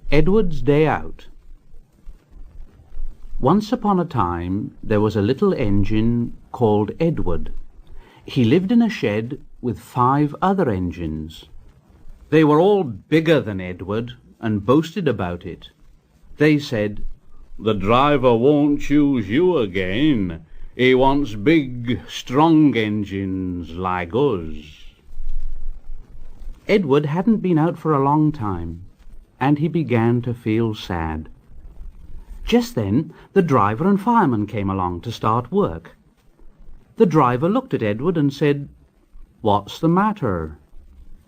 Edward's Day Out. Once upon a time there was a little engine called Edward. He lived in a shed with 5 other engines. They were all bigger than Edward and boasted about it. They said, "The driver won't choose you again. He wants big, strong engines like us." Edward hadn't been out for a long time, and he began to feel sad. Just then the driver and fireman came along to start work. The driver looked at Edward and said, "What's the matter?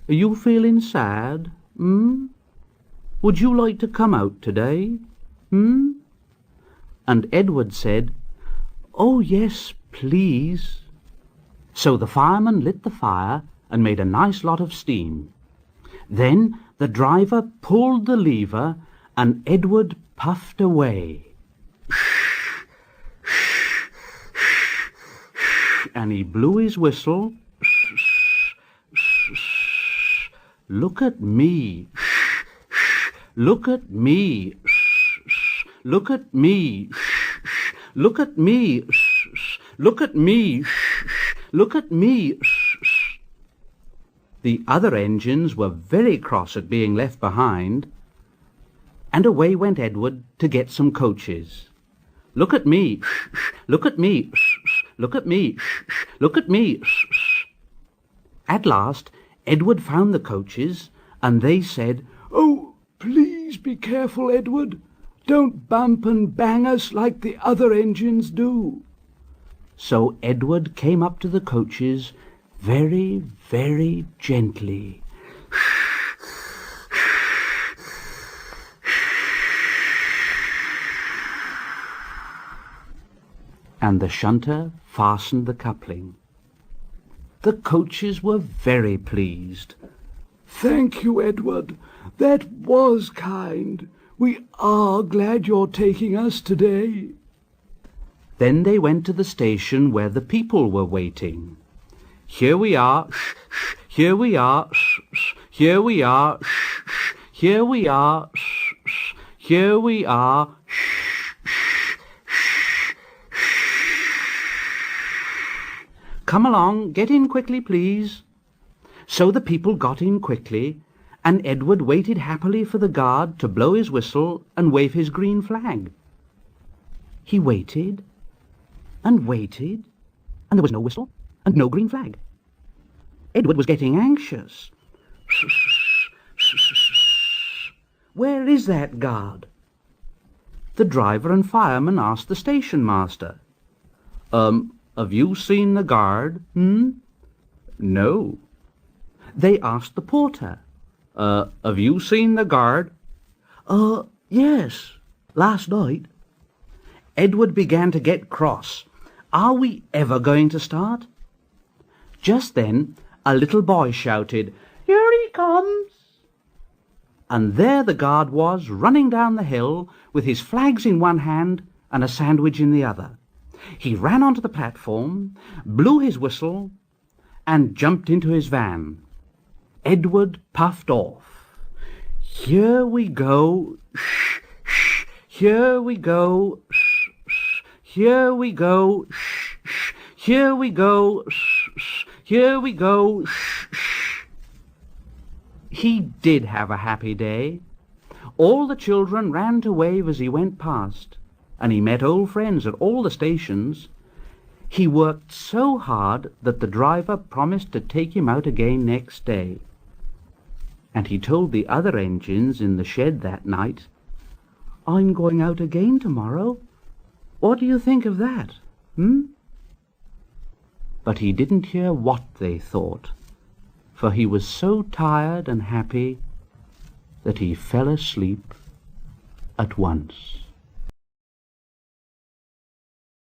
Are you feeling sad? Would you like to come out today? And Edward said, "Oh, yes, please." So the fireman lit the fire and made a nice lot of steam. Then the driver pulled the lever and Edward puffed away. And he blew his whistle. "Look at me. Look at me. Look at me. Look at me. Look at me. Look at me." The other engines were very cross at being left behind, and away went Edward to get some coaches. "Look at me. Look at me. Look at me. Look at me." At last Edward found the coaches, and they said, "Oh, please be careful, Edward. Don't bump and bang us like the other engines do." So Edward came up to the coaches very, very gently. And the shunter fastened the coupling. The coaches were very pleased. "Thank you, Edward. That was kind. We are glad you're taking us today." Then they went to the station where the people were waiting. "Here we are, here we are, here we are, here we are, here we are." "Come along, get in quickly, please." So the people got in quickly, and Edward waited happily for the guard to blow his whistle and wave his green flag. He waited and waited, and there was no whistle and no green flag. Edward was getting anxious. "Where is that guard?" The driver and fireman asked the station master. Have you seen the guard?" "No." They asked the porter. Have you seen the guard?" Yes, last night." Edward began to get cross. Are we ever going to start? Just then a little boy shouted, "Here he comes!" And there the guard was, running down the hill with his flags in one hand and a sandwich in the other. He ran onto the platform, blew his whistle, and jumped into his van. Edward puffed off. "Here we go, shh, shh, here we go, shh, shh, here we go, shh, shh, here we go, shh, shh, here we go, shh, shh." He did have a happy day. All the children ran to wave as he went past, and he met old friends at all the stations. He worked so hard that the driver promised to take him out again next day. And he told the other engines in the shed that night, "I'm going out again tomorrow. What do you think of that? But he didn't hear what they thought, for he was so tired and happy that he fell asleep at once.